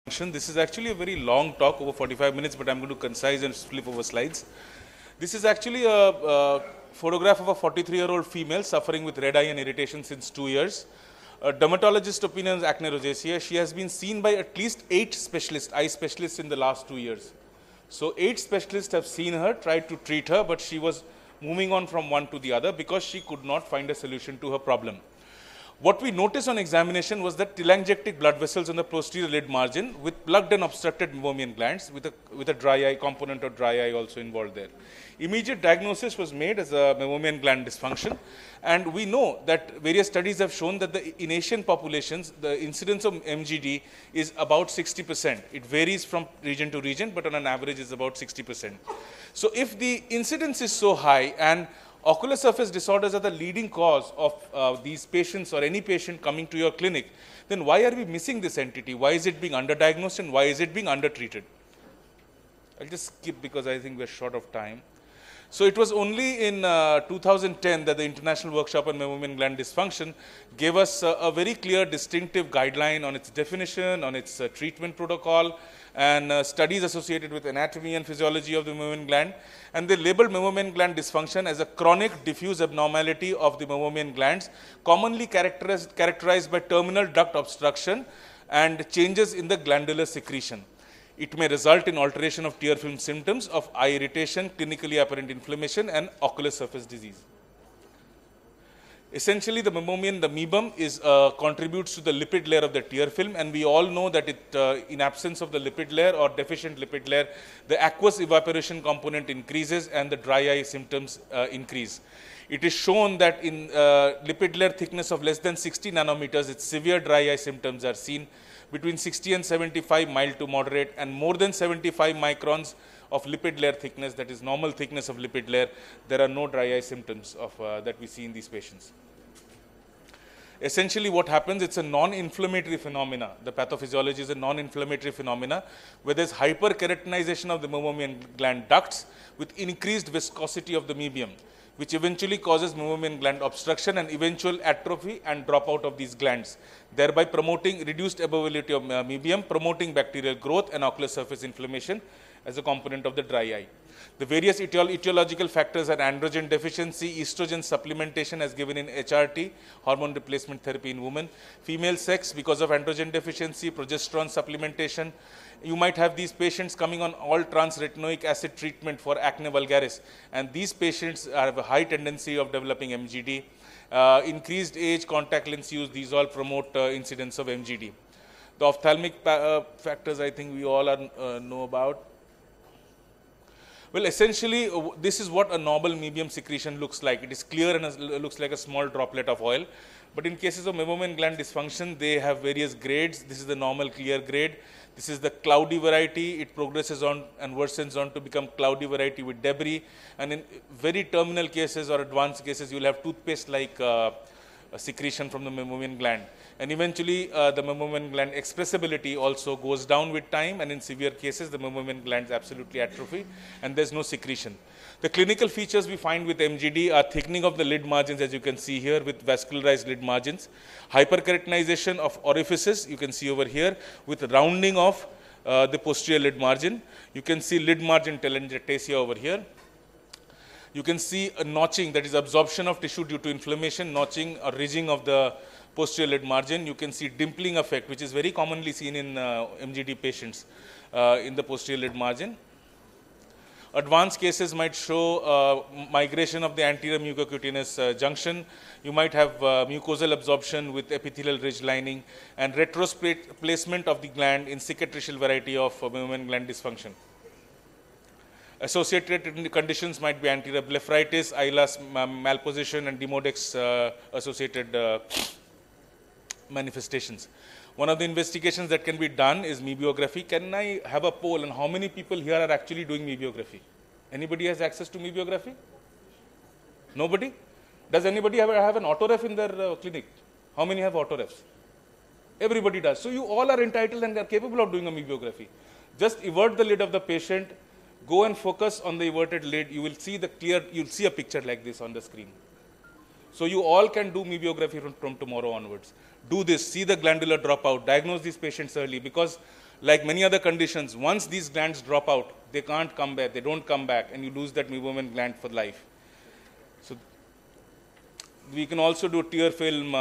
This is actually a very long talk, over 45 minutes, but I'm going to concise and flip over slides. This is actually a photograph of a 43-year-old female suffering with red eye and irritation since 2 years. A dermatologist opinion is acne rosacea. She has been seen by at least 8 specialists, eye specialists in the last 2 years. So 8 specialists have seen her, tried to treat her, but she was moving on from one to the other because she could not find a solution to her problem. What we noticed on examination was that telangiectatic blood vessels on the posterior lid margin with plugged and obstructed meibomian glands with a dry eye component or dry eye also involved there. Immediate diagnosis was made as a meibomian gland dysfunction, and we know that various studies have shown that in Asian populations, the incidence of MGD is about 60%. It varies from region to region, but on an average is about 60%. So if the incidence is so high and ocular surface disorders are the leading cause of these patients or any patient coming to your clinic, then why are we missing this entity? Why is it being underdiagnosed and why is it being undertreated? I'll just skip because I think we're short of time. So it was only in 2010 that the International Workshop on Meibomian Gland Dysfunction gave us a very clear distinctive guideline on its definition, on its treatment protocol, and studies associated with anatomy and physiology of the meibomian gland. And they labeled meibomian gland dysfunction as a chronic diffuse abnormality of the meibomian glands, commonly characterized by terminal duct obstruction and changes in the glandular secretion. It may result in alteration of tear film symptoms of eye irritation, clinically apparent inflammation, and ocular surface disease. Essentially, the meibum contributes to the lipid layer of the tear film, and we all know that in absence of the lipid layer or deficient lipid layer, the aqueous evaporation component increases and the dry eye symptoms increase. It is shown that in lipid layer thickness of less than 60 nanometers, its severe dry eye symptoms are seen. Between 60 and 75, mild to moderate, and more than 75 microns of lipid layer thickness, that is normal thickness of lipid layer, there are no dry eye symptoms that we see in these patients. Essentially what happens, it's a non-inflammatory phenomena. The pathophysiology is a non-inflammatory phenomena where there's hyperkeratinization of the meibomian gland ducts with increased viscosity of the meibium, which eventually causes meibomian gland obstruction and eventual atrophy and dropout of these glands, thereby promoting reduced absorbability of meibium, promoting bacterial growth and ocular surface inflammation as a component of the dry eye. The various etiological factors are androgen deficiency, estrogen supplementation as given in HRT, hormone replacement therapy in women, female sex because of androgen deficiency, progesterone supplementation. You might have these patients coming on all trans-retinoic acid treatment for acne vulgaris, and these patients have a high tendency of developing MGD. Increased age, contact lens use, these all promote incidence of MGD. The ophthalmic factors I think we all know about. Well, essentially, this is what a normal meibium secretion looks like. It is clear and looks like a small droplet of oil. But in cases of meibomian gland dysfunction, they have various grades. This is the normal clear grade. This is the cloudy variety. It progresses on and worsens on to become cloudy variety with debris. And in very terminal cases or advanced cases, you will have toothpaste-like secretion from the meibomian gland. And eventually, the meibomian gland expressibility also goes down with time, and in severe cases, the meibomian glands absolutely atrophy, and there's no secretion. The clinical features we find with MGD are thickening of the lid margins, as you can see here, with vascularized lid margins, hyperkeratinization of orifices, you can see over here, with rounding of the posterior lid margin. You can see lid margin telangiectasia over here. You can see a notching, that is absorption of tissue due to inflammation, notching or ridging of the posterior lid margin. You can see dimpling effect, which is very commonly seen in MGD patients in the posterior lid margin. Advanced cases might show migration of the anterior mucocutaneous junction. You might have mucosal absorption with epithelial ridge lining and retroplacement of the gland in cicatricial variety of meibomian gland dysfunction. Associated conditions might be anterior blepharitis, eyelash malposition, and demodex associated manifestations. One of the investigations that can be done is mebiography. Can I have a poll on how many people here are actually doing mebiography? Anybody has access to mebiography? Nobody? Does anybody ever have an autoref in their clinic? How many have autorefs? Everybody does. So you all are entitled and are capable of doing a mebiography. Just evert the lid of the patient, go and focus on the everted lid. You will see you'll see a picture like this on the screen. So you all can do mebiography from tomorrow onwards. Do this, see the glandular dropout, diagnose these patients early, because Like many other conditions, once these glands drop out, they can't come back, they don't come back, and you lose that meibomian gland for life. So we can also do tear film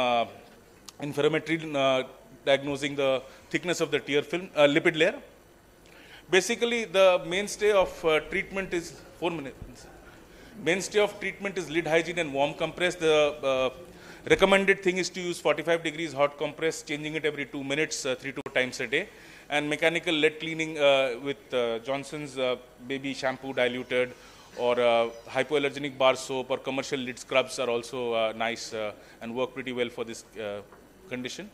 interferometry, diagnosing the thickness of the tear film, lipid layer. Basically, the mainstay of treatment is 4 minutes. Mainstay of treatment is lid hygiene and warm compress. The recommended thing is to use 45 degrees hot compress, changing it every 2 minutes, 3 to 4 times a day. And mechanical lead cleaning with Johnson's baby shampoo diluted, or hypoallergenic bar soap, or commercial lid scrubs are also nice and work pretty well for this condition.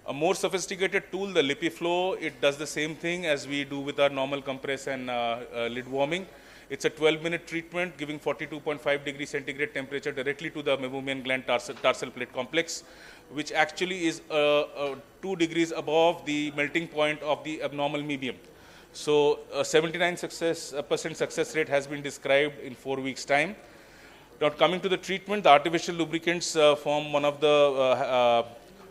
A more sophisticated tool, the LipiFlow, it does the same thing as we do with our normal compress and lid warming. It's a 12-minute treatment giving 42.5 degrees centigrade temperature directly to the meibomian gland tarsal plate complex, which actually is 2 degrees above the melting point of the abnormal meibium. So a 79% success rate has been described in 4 weeks' time. Now coming to the treatment, the artificial lubricants form one of the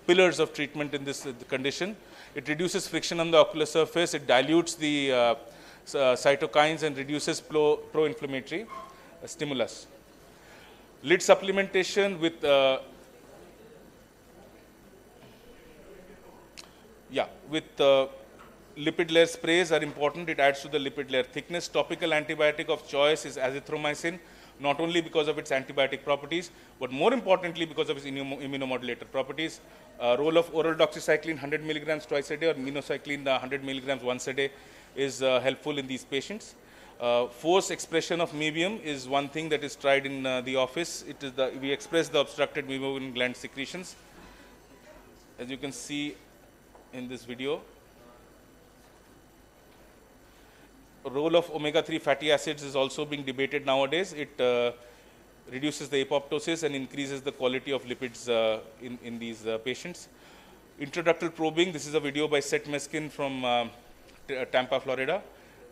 pillars of treatment in this condition. It reduces friction on the ocular surface, it dilutes the cytokines and reduces pro-inflammatory stimulus. Lid supplementation with lipid layer sprays are important. It adds to the lipid layer thickness. Topical antibiotic of choice is azithromycin, not only because of its antibiotic properties, but more importantly because of its immunomodulator properties. Role of oral doxycycline 100 milligrams twice a day, or minocycline 100 milligrams once a day is helpful in these patients. Force expression of meibium is one thing that is tried in the office. It is we express the obstructed meibomian gland secretions. As you can see in this video, role of omega-3 fatty acids is also being debated nowadays. It reduces the apoptosis and increases the quality of lipids in these patients. Intra-ductal probing, this is a video by Seth Meskin from Tampa, Florida.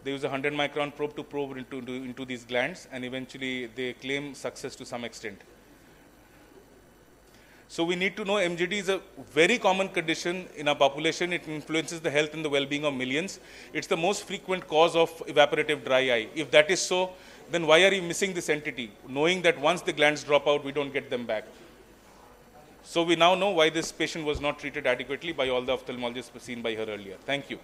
They use a 100 micron probe to probe into these glands, and eventually they claim success to some extent. So we need to know MGD is a very common condition in our population. It influences the health and the well-being of millions. It's the most frequent cause of evaporative dry eye. If that is so, then why are you missing this entity, knowing that once the glands drop out, we don't get them back? So we now know why this patient was not treated adequately by all the ophthalmologists seen by her earlier. Thank you.